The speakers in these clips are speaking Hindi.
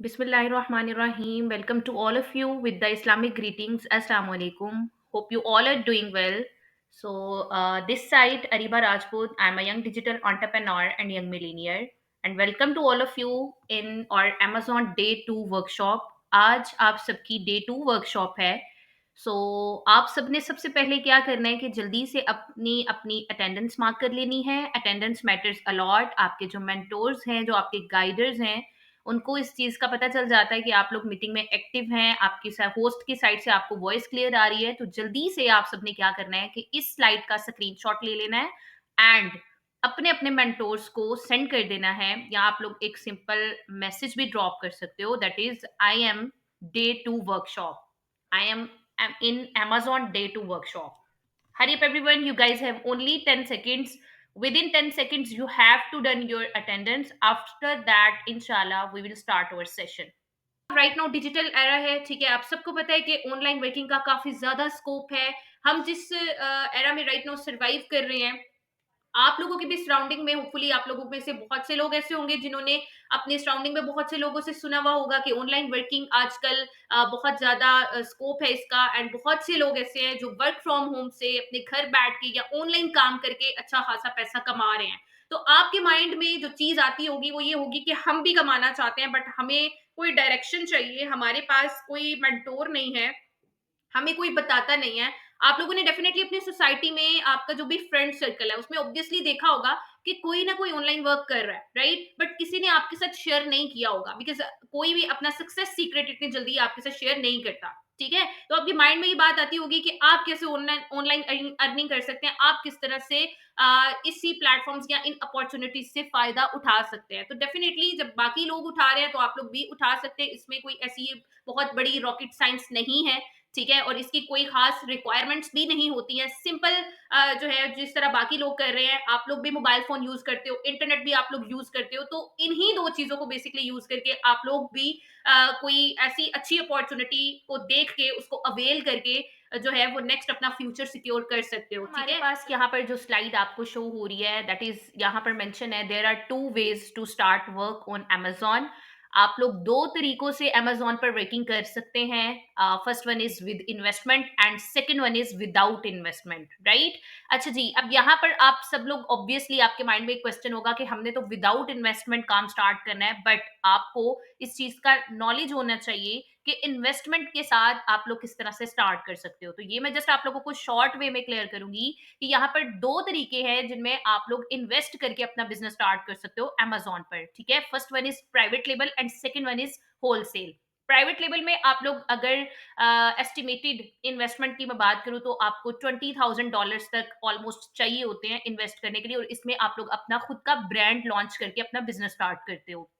Bismillahirrahmanirrahim. Welcome to all of you with the Islamic greetings. Assalamu alaikum. Hope you all are doing well. This side, Ariba Rajput. I'm a young digital entrepreneur and young millionaire. And welcome to all of you in our Amazon Day 2 workshop. आज आप सबकी Day 2 workshop है. आप सबने सबसे पहले क्या करना है कि जल्दी से अपनी अपनी अटेंडेंस मार्क कर लेनी है. Attendance matters a lot. आपके जो मेंटोर्स हैं, जो आपके गाइडर्स हैं, उनको इस चीज़ का पता चल जाता है कि आप लोग मीटिंग में एक्टिव हैं, आपकी होस्ट की साइड से आपको वॉइस क्लियर आ रही है, तो जल्दी से आप सबने क्या करना है कि इस स्लाइड का स्क्रीनशॉट ले लेना है एंड अपने अपने मेंटोर्स को सेंड कर देना है, या आप लोग एक सिंपल मैसेज भी ड्रॉप कर सकते हो, that is I am day two workshop. I am in Amazon Day 2 workshop. Hurry up, everyone. You guys have only 10 seconds. Within 10 seconds, you have to done your attendance. After that, inshallah, we will start our session. Right now digital era है, ठीक है, आप सबको पता है कि ऑनलाइन वर्किंग का काफी ज्यादा स्कोप है. हम जिस एरा में राइट नाउ सरवाइव कर रहे हैं, आप लोगों की भी सराउंडिंग में होपफुली आप लोगों में से बहुत से लोग ऐसे होंगे जिन्होंने अपनी सराउंडिंग में बहुत से लोगों से सुना हुआ होगा कि ऑनलाइन वर्किंग आजकल बहुत ज्यादा स्कोप है इसका. एंड बहुत से लोग ऐसे हैं जो वर्क फ्रॉम होम से अपने घर बैठ के या ऑनलाइन काम करके अच्छा खासा पैसा कमा रहे हैं. तो आपके माइंड में जो चीज आती होगी वो ये होगी कि हम भी कमाना चाहते हैं, बट हमें कोई डायरेक्शन चाहिए, हमारे पास कोई मेंटोर नहीं है, हमें कोई बताता नहीं है. आप लोगों ने डेफिनेटली अपनी सोसाइटी में आपका जो भी फ्रेंड सर्कल है उसमें ऑब्वियसली देखा होगा कि कोई ना कोई ऑनलाइन वर्क कर रहा है, राइट, बट किसी ने आपके साथ शेयर नहीं किया होगा, बिकॉज कोई भी अपना सक्सेस सीक्रेट इतनी जल्दी आपके साथ शेयर नहीं करता. ठीक है, तो आपके माइंड में ये बात आती होगी कि आप कैसे ऑनलाइन ऑनलाइन अर्निंग कर सकते हैं, आप किस तरह से इसी प्लेटफॉर्म्स या इन अपॉर्चुनिटीज से फायदा उठा सकते हैं. तो डेफिनेटली जब बाकी लोग उठा रहे हैं तो आप लोग भी उठा सकते हैं. इसमें कोई ऐसी बहुत बड़ी रॉकेट साइंस नहीं है, ठीक है, और इसकी कोई खास रिक्वायरमेंट्स भी नहीं होती हैं. सिंपल जो है जिस तरह बाकी लोग कर रहे हैं, आप लोग भी मोबाइल फोन यूज करते हो, इंटरनेट भी आप लोग यूज करते हो, तो इन्हीं दो चीजों को बेसिकली यूज करके आप लोग भी कोई ऐसी अच्छी अपॉर्चुनिटी को देख के उसको अवेल करके जो है वो नेक्स्ट अपना फ्यूचर सिक्योर कर सकते हो. ठीक हमारे है, पास यहाँ पर जो स्लाइड आपको शो हो रही है, दैट इज यहाँ पर मेंशन है, there are two ways to start work on Amazon. आप लोग दो तरीकों से Amazon पर वर्किंग कर सकते हैं. First one is with investment and second one is without investment, right. अच्छा जी, अब यहाँ पर आप सब लोग ऑब्वियसली आपके माइंड में एक क्वेश्चन होगा कि हमने तो विदाउट इन्वेस्टमेंट काम स्टार्ट करना है, बट आपको इस चीज का नॉलेज होना चाहिए कि इन्वेस्टमेंट के साथ आप लोग किस तरह से स्टार्ट कर सकते हो. तो ये मैं जस्ट आप लोगों को शॉर्ट वे में क्लियर करूंगी कि यहाँ पर दो तरीके हैं जिनमें आप लोग इन्वेस्ट करके अपना बिजनेस स्टार्ट कर सकते हो Amazon पर. ठीक है, first one is private label and second one is wholesale. Private level में आप लोग अगर एस्टिमेटेड इन्वेस्टमेंट की मैं बात करूं तो आपको $20,000 तक ऑलमोस्ट चाहिए होते हैं इन्वेस्ट करने के लिए, और इसमें आप लोग अपना खुद का ब्रांड लॉन्च करके अपना बिजनेस स्टार्ट करते हो.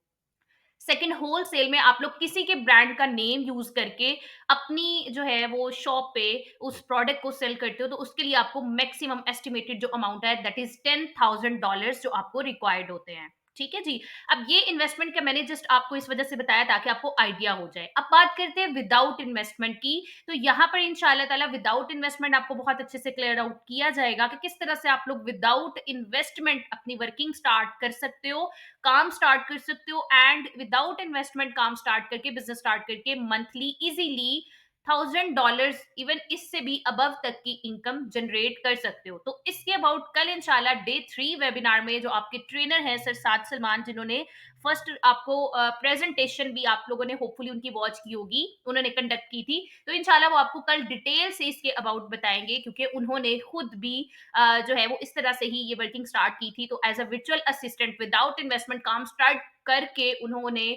सेकंड होलसेल में आप लोग किसी के ब्रांड का नेम यूज करके अपनी जो है वो शॉप पे उस प्रोडक्ट को सेल करते हो, तो उसके लिए आपको मैक्सिमम एस्टिमेटेड जो अमाउंट है दैट इज $10,000 जो आपको रिक्वायर्ड होते हैं. ठीक है जी. अब ये इन्वेस्टमेंट का मैंने जस्ट आपको इस वजह से बताया ताकि आपको आइडिया हो जाए. अब बात करते हैं विदाउट इन्वेस्टमेंट की. तो यहाँ पर इंशाल्लाह ताला विदाउट इन्वेस्टमेंट आपको बहुत अच्छे से क्लियर आउट किया जाएगा कि किस तरह से आप लोग विदाउट इन्वेस्टमेंट अपनी वर्किंग स्टार्ट कर सकते हो, काम स्टार्ट कर सकते हो, एंड विदाउट इन्वेस्टमेंट काम स्टार्ट करके बिजनेस स्टार्ट करके मंथली इजीली $1,000 इवन इससे भी अबव तक की इनकम जनरेट कर सकते हो. तो इसके अबाउट कल इंशाल्लाह डे 3 वेबिनार में जो आपके ट्रेनर हैं सर साद सलमान, जिन्होंने फर्स्ट आपको प्रेजेंटेशन भी आप लोगों ने होपफुली उनकी वॉच की होगी, उन्होंने कंडक्ट की थी, तो इंशाल्लाह वो आपको कल डिटेल से इसके अबाउट बताएंगे, क्योंकि उन्होंने खुद भी जो है वो इस तरह से ही ये वर्किंग स्टार्ट की थी. तो as a virtual assistant without investment काम स्टार्ट करके उन्होंने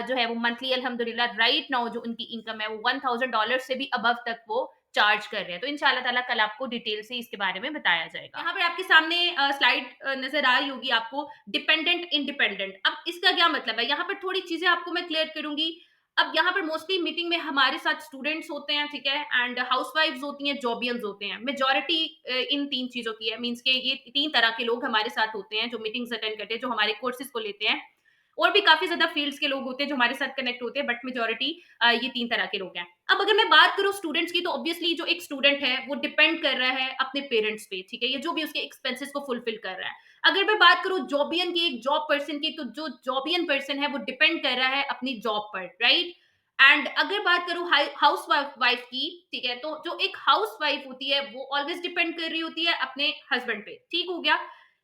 जो है वो मंथली अल्हम्दुलिल्लाह राइट नाउ जो उनकी इनकम है वो $1,000 से भी अबव तक वो चार्ज कर रहे हैं. तो इंशाल्लाह ताला कल आपको डिटेल से इसके बारे में बताया जाएगा. यहाँ पे आपके सामने स्लाइड नजर आ रही होगी आपको, डिपेंडेंट इंडिपेंडेंट. अब इसका क्या मतलब है, यहाँ पर थोड़ी चीजें आपको मैं क्लियर करूंगी. अब यहाँ पर मोस्टली मीटिंग में हमारे साथ स्टूडेंट्स होते हैं, ठीक है, एंड हाउसवाइफ्स होती हैं, जॉबियंस होते हैं. मेजोरिटी इन तीन चीजों की है, मींस के ये तीन तरह के लोग हमारे साथ होते हैं जो मीटिंग्स अटेंड करते हैं, जो हमारे कोर्सेज को लेते हैं. और भी काफी ज्यादा फील्ड्स के लोग होते हैं जो हमारे साथ कनेक्ट होते हैं, बट मेजोरिटी ये तीन तरह के लोग हैं. अब अगर मैं बात करूं स्टूडेंट्स की, तो ऑब्वियसली जो एक स्टूडेंट है वो डिपेंड कर रहा है अपने पेरेंट्स पे, ठीक है, ये जो भी उसके एक्सपेंसेस को फुलफिल कर रहा है. अगर मैं बात करूँ जॉबियन की, एक जॉब पर्सन की, तो जो जॉबियन पर्सन है वो डिपेंड कर रहा है अपनी जॉब पर, राइट? एंड अगर बात करूँ हाउस वाइफ की, ठीक है, तो जो एक हाउस वाइफ होती है वो ऑलवेज डिपेंड कर रही होती है अपने हस्बैंड पे, ठीक हो गया?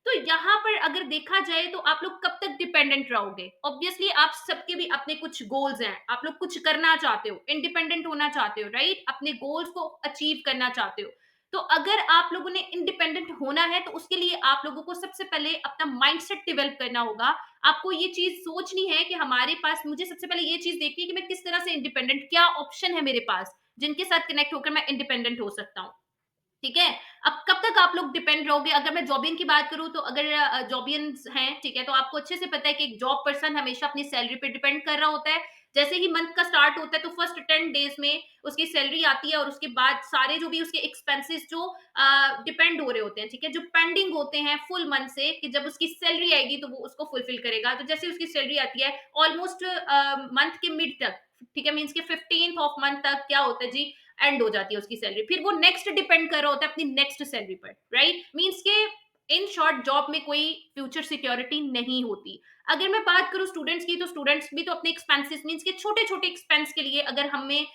तो यहाँ पर अगर देखा जाए तो आप लोग कब तक डिपेंडेंट रहोगे? ऑब्वियसली आप सबके भी अपने कुछ गोल्स हैं, आप लोग कुछ करना चाहते हो, इंडिपेंडेंट होना चाहते हो, राइट? अपने गोल्स को अचीव करना चाहते हो। तो अगर आप लोगों ने इंडिपेंडेंट होना है तो उसके लिए आप लोगों को सबसे पहले अपना माइंडसेट डेवलप करना होगा। आपको ये चीज़ सोचनी है कि हमारे पास, मुझे सबसे पहले ये चीज़ देखनी है कि मैं किस तरह से इंडिपेंडेंट, क्या ऑप्शन है मेरे पास, जिनके साथ कनेक्ट होकर मैं इंडिपेंडेंट हो सकता हूँ। ठीक है? अब कब तक आप लोग डिपेंड रहोगे? अगर मैं जॉबियन की बात करूँ तो अगर जॉबियंस हैं, ठीक है? तो आपको अच्छे से पता है कि एक जॉब पर्सन हमेशा अपनी सैलरी पे डिपेंड कर रहा होता है। जैसे ही मंथ का स्टार्ट होता है तो फर्स्ट 10 डेज़ में उसकी सैलरी आती है और उसके बाद सारे जो भी उसके एक्सपेंसेस जो डिपेंड हो रहे होते हैं, ठीक है? जो पेंडिंग होते हैं फुल मंथ से, कि जब उसकी सैलरी आएगी तो वो उसको फुलफिल करेगा। तो जैसे उसकी सैलरी आती है ऑलमोस्ट मंथ के मिड तक, ठीक है? मीन्स कि 15th ऑफ मंथ तक क्या होता है जी, एंड हो जाती है उसकी सैलरी, फिर वो नेक्स्ट डिपेंड कर रहा होता है अपनी नेक्स्ट सैलरी पर, राइट? मींस के इन शॉर्ट जॉब में कोई फ्यूचर सिक्योरिटी नहीं होती। अगर मैं बात करूं स्टूडेंट्स की, तो स्टूडेंट्स भी तो अपने एक्सपेंसेस, मींस के छोटे छोटे एक्सपेंस के लिए अगर हमें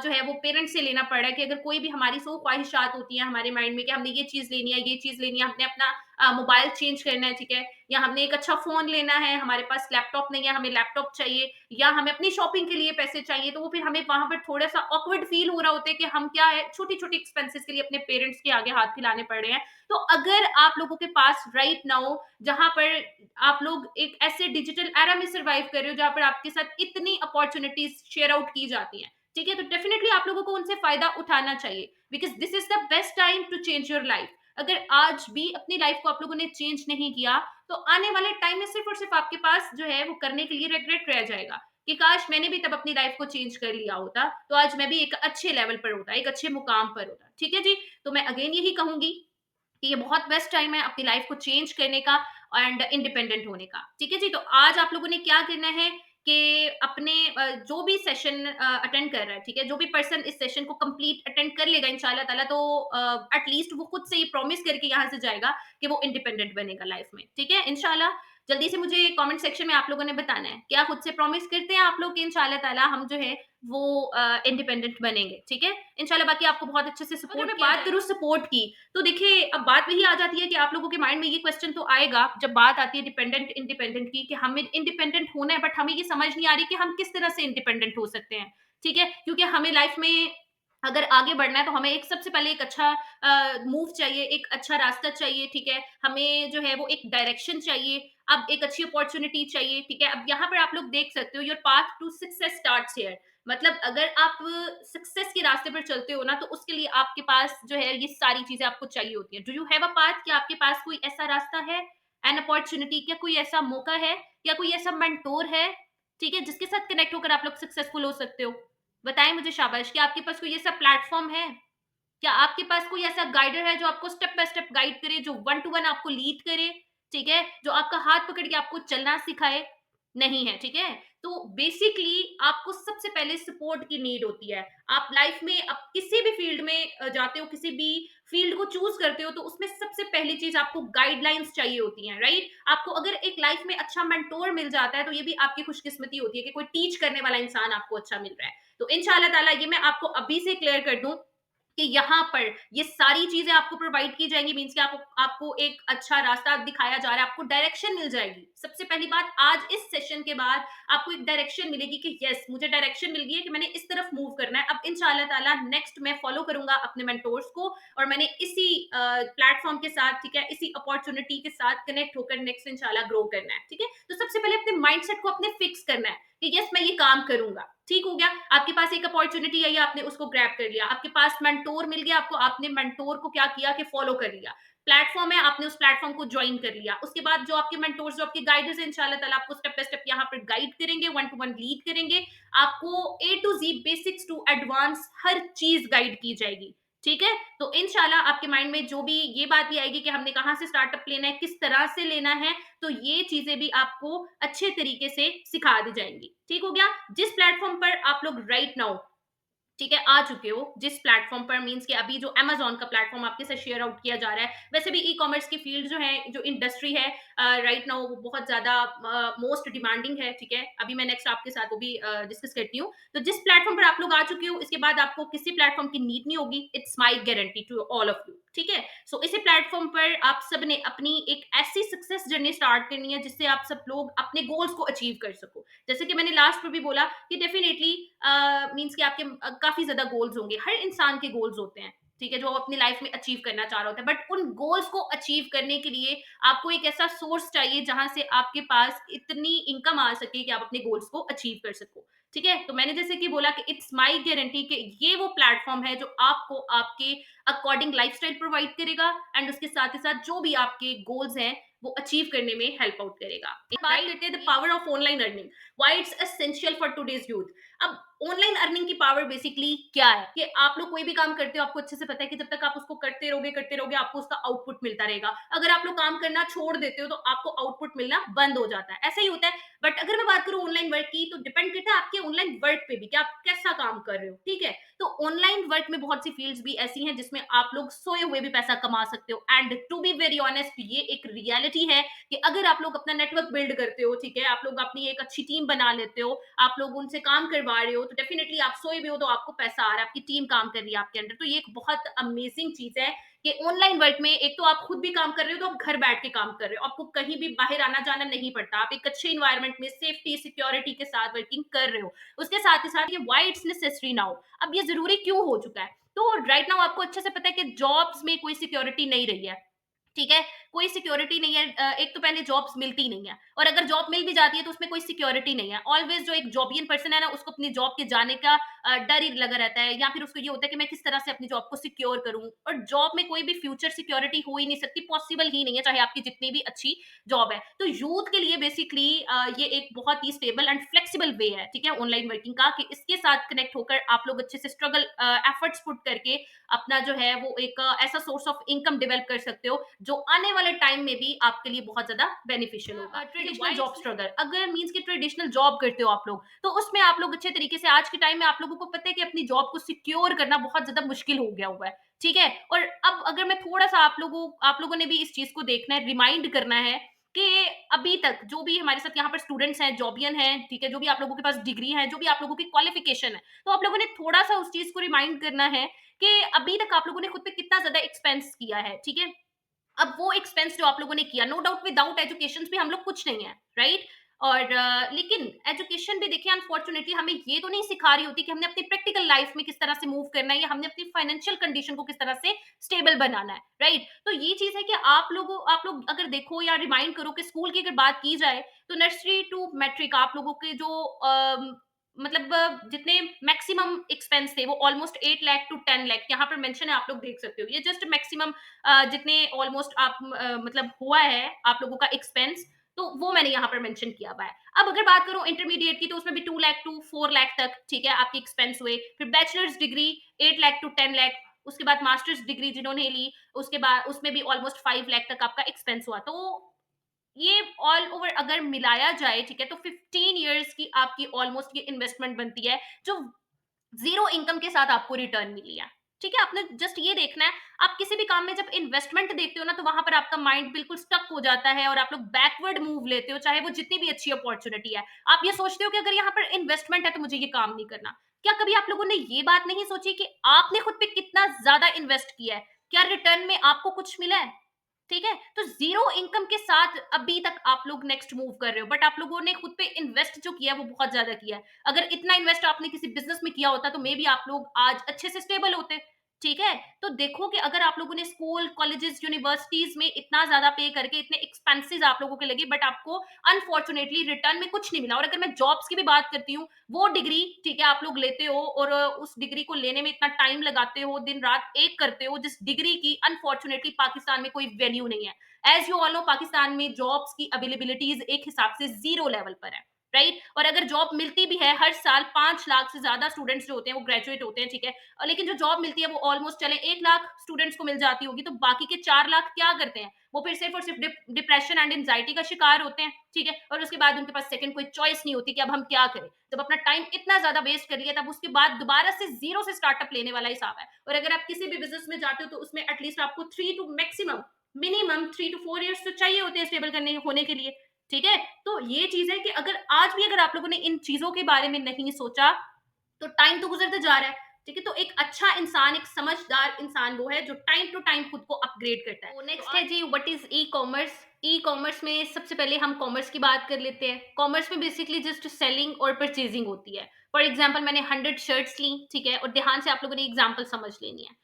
जो है वो पेरेंट्स से लेना पड़ रहा है, कि अगर कोई भी हमारी सो ख्वाहिशात होती है हमारे माइंड में कि हमने ये चीज लेनी है, ये चीज लेनी है, हमने अपना मोबाइल चेंज करना है, ठीक है, या हमने एक अच्छा फोन लेना है, हमारे पास लैपटॉप नहीं है, हमें लैपटॉप चाहिए, या हमें अपनी शॉपिंग के लिए पैसे चाहिए, तो वो फिर हमें वहां पर थोड़ा सा ऑकवर्ड फील हो रहा होता है कि हम क्या है, छोटी छोटी एक्सपेंसेस के लिए अपने पेरेंट्स के आगे हाथ फैलाने पड़ रहे हैं। तो अगर आप लोगों के पास राइट नाउ, जहां पर आप लोग एक ऐसे डिजिटल एरा में सर्वाइव कर रहे हो जहां पर आपके साथ इतनी अपॉर्चुनिटीज शेयर आउट की जाती हैं, ठीक है, तो डेफिनेटली आप लोगों को उनसे फायदा उठाना चाहिए, because this is the best time to change your life. अगर आज भी अपनी लाइफ को आप लोगों ने चेंज नहीं किया, तो आने वाले टाइम में सिर्फ और सिर्फ आपके पास जो है वो करने के लिए रिग्रेट रह जाएगा, कि काश मैंने भी तब अपनी लाइफ को चेंज कर लिया होता, तो आज मैं भी एक अच्छे लेवल पर होता, एक अच्छे मुकाम पर होता। ठीक है जी? तो मैं अगेन यही कहूंगी कि ये बहुत बेस्ट टाइम है अपनी लाइफ को चेंज करने का एंड इंडिपेंडेंट होने का। ठीक है जी? तो आज आप लोगों ने क्या करना है कि अपने जो भी सेशन अटेंड कर रहा है, ठीक है? जो भी पर्सन इस सेशन को कंप्लीट अटेंड कर लेगा इंशाल्लाह ताला, तो एटलीस्ट वो खुद से ये प्रॉमिस करके यहाँ से जाएगा कि वो इंडिपेंडेंट बनेगा लाइफ में। ठीक है? इंशाल्लाह जल्दी से मुझे कमेंट सेक्शन में आप लोगों ने बताना है, क्या खुद से प्रॉमिस करते हैं आप लोग कि इंशाल्लाह ताला हम जो है वो इंडिपेंडेंट बनेंगे, ठीक है? इंशाल्लाह बाकी आपको बहुत अच्छे से सपोर्ट, अगर मैं बात करूँ सपोर्ट की, तो देखिए अब बात वही आ जाती है कि आप लोगों के माइंड में ये क्वेश्चन तो आएगा जब बात आती है डिपेंडेंट इंडिपेंडेंट की, कि हमें इंडिपेंडेंट होना है, बट हमें ये समझ नहीं आ रही कि हम किस तरह से इंडिपेंडेंट हो सकते हैं, ठीक है? क्योंकि हमें लाइफ में अगर आगे बढ़ना है तो हमें एक सबसे पहले एक अच्छा मूव चाहिए, एक अच्छा रास्ता चाहिए, ठीक है? हमें जो है वो एक डायरेक्शन चाहिए, अब एक अच्छी अपॉर्च्युनिटी चाहिए, ठीक है? अब यहाँ पर आप लोग देख सकते हो, your path to success starts here. मतलब अगर आप सक्सेस के रास्ते पर चलते हो ना, तो उसके लिए आपके पास जो है ये सारी चीजें आपको चाहिए होती हैं। Do you have a path? क्या आपके पास कोई ऐसा रास्ता है, एन अपॉर्चुनिटी, क्या कोई ऐसा मौका है, या कोई ऐसा मेंटोर है, ठीक है, जिसके साथ कनेक्ट होकर आप लोग सक्सेसफुल हो सकते हो? बताएं मुझे शाबाश, क्या आपके पास कोई ऐसा प्लेटफॉर्म है? क्या आपके पास कोई ऐसा गाइडर है जो आपको स्टेप बाय स्टेप गाइड करे, जो वन टू वन आपको लीड करे, ठीक है, जो आपका हाथ पकड़ के आपको चलना सिखाए? नहीं है, ठीक है? तो बेसिकली आपको सबसे पहले सपोर्ट की नीड होती है। आप लाइफ में अब किसी भी फील्ड में जाते हो, किसी भी फील्ड को चूज करते हो, तो उसमें सबसे पहली चीज आपको गाइडलाइंस चाहिए होती हैं, राइट? आपको अगर एक लाइफ में अच्छा मेंटोर मिल जाता है तो ये भी आपकी खुशकिस्मती होती है कि कोई टीच करने वाला इंसान आपको अच्छा मिल रहा है। तो इंशाल्लाह ताला ये मैं आपको अभी से क्लियर कर दूं कि यहाँ पर ये सारी चीजें आपको प्रोवाइड की जाएंगी, मीन्स कि आपको एक अच्छा रास्ता दिखाया जा रहा है, आपको डायरेक्शन मिल जाएगी। सबसे पहली बात, आज इस सेशन के बाद आपको एक डायरेक्शन मिलेगी कि यस, मुझे डायरेक्शन मिल गई है कि मैंने इस तरफ मूव करना है। अब इंशाल्लाह ताला नेक्स्ट मैं फॉलो करूंगा अपने मेंटोर्स को, और मैंने इसी प्लेटफॉर्म के साथ, ठीक है, इसी अपॉर्चुनिटी के साथ कनेक्ट होकर नेक्स्ट इंशाल्लाह ग्रो करना है। ठीक है? तो सबसे पहले अपने माइंडसेट को अपने फिक्स करना है कि यस, मैं ये काम करूंगा। ठीक हो गया? आपके पास एक अपॉर्चुनिटी आई, आपने उसको ग्रैब कर लिया, आपके पास मेंटोर मिल गया आपको, आपने मेंटोर को क्या किया कि फॉलो कर लिया। प्लेटफॉर्म है, आपने उस प्लेटफॉर्म को ज्वाइन कर लिया। उसके बाद जो आपके मेंटोर्स, जो आपके गाइडर्स हैं, इंशाल्लाह ताला आपको स्टेप बाय स्टेप यहाँ पर गाइड करेंगे, वन टू वन लीड करेंगे। आपको A to Z, basics to advance, हर चीज गाइड की जाएगी। ठीक है? तो इंशाल्लाह आपके माइंड में जो भी ये बात भी आएगी कि हमने कहाँ से स्टार्टअप लेना है, किस तरह से लेना है, तो ये चीजें भी आपको अच्छे तरीके से सिखा दी जाएंगी। ठीक हो गया? जिस प्लेटफॉर्म पर आप लोग राइट नाउ ठीक है, आ चुके हो जिस प्लेटफ़ॉर्म पर, मीन्स कि अभी जो अमेज़न का प्लेटफ़ॉर्म आपके साथ शेयर आउट किया जा रहा है, वैसे भी ई-कॉमर्स की फ़ील्ड जो है, जो इंडस्ट्री है राइट नाउ वो बहुत ज़्यादा मोस्ट डिमांडिंग है, ठीक है? अभी मैं नेक्स्ट आपके साथ वो भी डिस्कस करती हूँ। तो जिस प्लेटफ़ॉर्म पर आप लोग आ चुके हो, इसके बाद आपको किसी प्लेटफ़ॉर्म की नीड नहीं होगी, it's my guarantee to all of you, ठीक है? सो इसी प्लेटफ़ॉर्म पर आप सब ने अपनी एक ऐसी सक्सेस जर्नी स्टार्ट करनी है, जिससे आप सब लोग अपने गोल्स को अचीव कर सको। जैसे कि मैंने लास्ट में भी बोला कि डेफिनेटली मीन्स कि आपके काफ़ी ज़्यादा गोल्स होंगे। हर इंसान के गोल्स होते हैं, ठीक है? जो वो अपनी लाइफ़ में अचीव करना चाह रहा होता है। बट उन गोल्स को अचीव करने के लिए आपको एक ऐसा सोर्स चाहिए जहाँ से आपके पास इतनी इनकम आ सके कि आप अपने गोल्स को अचीव कर सको, ठीक है? तो मैंने जैसे कि बोला कि इट्स माय गारंटी कि ये वो प्लेटफ़ॉर्म है जो आपको आपके अकॉर्डिंग लाइफ़स्टाइल प्रोवाइड करेगा एंड उसके साथ ही साथ जो भी आपके गोल्स हैं, वो अचीव करने में हेल्प आउट करेगा। बात करते हैं the power of online earning, why it's essential for today's youth. अब ऑनलाइन अर्निंग की पावर बेसिकली क्या है कि आप लोग कोई भी काम करते हो, आपको अच्छे से पता है कि जब तक आप उसको करते रहोगे आपको उसका आउटपुट मिलता रहेगा। अगर आप लोग काम करना छोड़ देते हो तो आपको आउटपुट मिलना बंद हो जाता है, ऐसा ही होता है। बट अगर मैं बात करूं ऑनलाइन वर्क की, तो डिपेंड करता है आपके ऑनलाइन वर्क पे भी कि आप कैसा काम कर रहे हो, ठीक है? तो ऑनलाइन वर्क में बहुत सी फील्ड्स भी ऐसी हैं जिसमें आप लोग सोए हुए भी पैसा कमा सकते हो। And to be very honest, ये एक रियलिटी है कि अगर आप लोग अपना नेटवर्क बिल्ड करते हो, ठीक है, आप लोग अपनी एक अच्छी टीम बना लेते हो, आप लोग उनसे काम करवा रहे हो, तो डेफिनेटली आप सोए भी हो तो आपको पैसा आ रहा है, आपकी टीम काम कर रही है आपके अंडर। तो ये एक बहुत अमेजिंग चीज है कि ऑनलाइन वर्क में एक तो आप खुद भी काम कर रहे हो, तो आप घर बैठ के काम कर रहे हो, आपको कहीं भी बाहर आना जाना नहीं पड़ता, आप एक अच्छे इन्वायरमेंट में सेफ्टी सिक्योरिटी के साथ वर्किंग कर रहे हो। उसके साथ ही साथ ये व्हाई इट्स नेसेसरी नाउ, अब ये जरूरी क्यों हो चुका है? तो राइट नाउ आपको अच्छे से पता है कि जॉब्स में कोई सिक्योरिटी नहीं रही है, ठीक है? कोई सिक्योरिटी नहीं है। एक तो पहले जॉब्स मिलती नहीं है, और अगर जॉब मिल भी जाती है तो उसमें कोई सिक्योरिटी नहीं है। ऑलवेज़ जो एक जॉबियन पर्सन है ना, उसको अपनी जॉब के जाने का डर ही लगा रहता है, या फिर उसको ये होता है कि मैं किस तरह से अपनी जॉब को सिक्योर करूँ, और जॉब में कोई भी फ्यूचर सिक्योरिटी हो ही नहीं सकती, पॉसिबल ही नहीं है, चाहे आपकी जितनी भी अच्छी जॉब है। तो यूथ के लिए बेसिकली ये एक बहुत ही स्टेबल एंड फ्लेक्सिबल वे है, ठीक है? ऑनलाइन वर्किंग का, कि इसके साथ कनेक्ट होकर आप लोग अच्छे से स्ट्रगल एफर्ट्स पुट करके अपना जो है वो एक ऐसा सोर्स ऑफ इनकम डेवलप कर सकते हो जो आने वाले टाइम में भी आपके लिए बहुत ज्यादा बेनिफिशियल होगा। ट्रेडिशनल जॉब स्ट्रगल, अगर मीन्स की ट्रेडिशनल जॉब करते हो आप लोग, तो उसमें आप लोग अच्छे तरीके से, आज के टाइम में आप लोगों को पता है कि अपनी जॉब को सिक्योर करना बहुत ज्यादा मुश्किल हो गया हुआ है, ठीक है? और अब अगर मैं थोड़ा सा आप लोगों ने भी इस चीज को देखना है, रिमाइंड करना है कि अभी तक जो भी हमारे साथ यहाँ पर स्टूडेंट्स हैं, जॉबियन हैं, ठीक है, जो भी आप लोगों के पास डिग्री है, जो भी आप लोगों की क्वालिफिकेशन है, तो आप लोगों ने थोड़ा सा उस चीज को रिमाइंड करना है कि अभी तक आप लोगों ने खुद पे कितना ज़्यादा एक्सपेंस किया है, ठीक है? अब वो एक्सपेंस जो आप लोगों ने किया, नो डाउट विदाउट एजुकेशन भी हम लोग कुछ नहीं है, राइट? और लेकिन एजुकेशन भी देखिए अनफॉर्चुनेटली हमें ये तो नहीं सिखा रही होती कि हमने अपनी प्रैक्टिकल लाइफ में किस तरह से मूव करना है, या हमने अपनी फाइनेंशियल कंडीशन को किस तरह से स्टेबल बनाना है, राइट? तो ये चीज़ है कि आप लोग अगर देखो या रिमाइंड करो कि स्कूल की अगर बात की जाए, तो नर्सरी टू मैट्रिक आप लोगों के जो मतलब जितने मैक्सिमम एक्सपेंस थे वो ऑलमोस्ट 8 लाख टू 10 लाख यहाँ पर मेंशन है, आप लोग देख सकते हो। ये जस्ट मैक्सिमम जितने ऑलमोस्ट आप मतलब हुआ है आप लोगों का एक्सपेंस, तो वो मैंने यहाँ पर मेंशन किया हुआ है। अब अगर बात करूँ इंटरमीडिएट की, तो उसमें भी 2 लाख टू 4 लाख तक, ठीक है, आपके एक्सपेंस हुए। फिर bachelors degree 8 lakh to 10 lakh, उसके बाद मास्टर्स डिग्री जिन्होंने ली, उसके बाद उसमें भी ऑलमोस्ट 5 लाख तक आपका एक्सपेंस हुआ। तो ये ऑल ओवर अगर मिलाया जाए, ठीक है, तो 15 इयर्स की आपकी ऑलमोस्ट ये इन्वेस्टमेंट बनती है, जो ज़ीरो इनकम के साथ आपको रिटर्न मिली है। ठीक है? आपने जस्ट ये देखना है, आप किसी भी काम में जब इन्वेस्टमेंट देखते हो ना, तो वहाँ पर आपका माइंड बिल्कुल स्टक हो जाता है और आप लोग बैकवर्ड मूव लेते हो, चाहे वो जितनी भी अच्छी अपॉर्च्युनिटी है। आप ये सोचते हो कि अगर यहाँ पर इन्वेस्टमेंट है, तो मुझे ये काम नहीं करना। क्या कभी आप लोगों ने ये बात नहीं सोची कि आपने खुद पे कितना ज़्यादा इन्वेस्ट किया है? क्या रिटर्न में आपको कुछ मिला है? ठीक है? तो ज़ीरो इनकम के साथ अभी तक आप लोग नेक्स्ट मूव कर रहे हो, बट आप लोगों ने खुद पे इन्वेस्ट जो किया है, वो बहुत ज़्यादा किया है। अगर इतना इन्वेस्ट आपने किसी बिज़नेस में किया होता, तो मे बी आप लोग आज अच्छे से स्टेबल होते। ठीक है? तो देखो कि अगर आप लोगों ने स्कूल, कॉलेजेस, यूनिवर्सिटीज़ में इतना ज़्यादा पे करके इतने एक्सपेंसेस आप लोगों के लगे, बट आपको अनफॉर्च्यूनेटली रिटर्न में कुछ नहीं मिला। और अगर मैं जॉब्स की भी बात करती हूँ, वो डिग्री, ठीक है, आप लोग लेते हो और उस डिग्री को लेने में इतना टाइम लगाते हो, दिन-रात एक करते हो, जिस डिग्री की अनफॉर्च्यूनेटली पाकिस्तान में कोई वैल्यू नहीं है। As you all know, Pakistan में जॉब्स की अवेलेबिलिटीज़ एक हिसाब से ज़ीरो लेवल पर है। राइट? और अगर जॉब मिलती भी है, हर साल 5 लाख से ज़्यादा स्टूडेंट्स जो होते हैं वो ग्रेजुएट होते हैं, ठीक है? लेकिन जो जॉब मिलती है वो ऑलमोस्ट चलें 1 लाख स्टूडेंट्स को मिल जाती होगी, तो बाकी के 4 लाख क्या करते हैं? वो फिर सिर्फ़ और सिर्फ़ डिप्रेशन एंड एंग्ज़ायटी का शिकार होते हैं, ठीक है? और उसके बाद उनके पास सेकंड कोई चॉइस नहीं होती कि अब हम क्या करें? जब अपना टाइम इतना ज़्यादा वेस्ट कर लिया, तब उसके बाद दोबारा से ज़ीरो से स्टार्टअप लेने वाला हिसाब है। और अगर आप किसी भी बिज़नेस में जाते हो तो उसमें एटलीस्ट आपको 3 to maximum minimum 3 to 4 years तो चाहिए होते हैं स्टेबल करने होने के लिए, ठीक है? तो ये चीज़ है कि अगर आज भी अगर आप लोगों ने इन चीज़ों के बारे में नहीं सोचा, तो टाइम तो गुज़रते जा रहा है, ठीक है? तो एक अच्छा इंसान, एक समझदार इंसान वो है जो टाइम टू टाइम खुद को अपग्रेड करता है। तो नेक्स्ट है जी, व्हाट इज़ ई-कॉमर्स? ई-कॉमर्स में सबसे पहले हम कॉमर्स की बात कर लेते हैं। कॉमर्स में बेसिकली जस्ट सेलिंग और परचेज़िंग होती है। फॉर एग्ज़ाम्पल मैंने 100 शर्ट्स ली, ठीक है? और ध्यान से आप लोगों ने एग्ज़ाम्पल समझ लेनी है।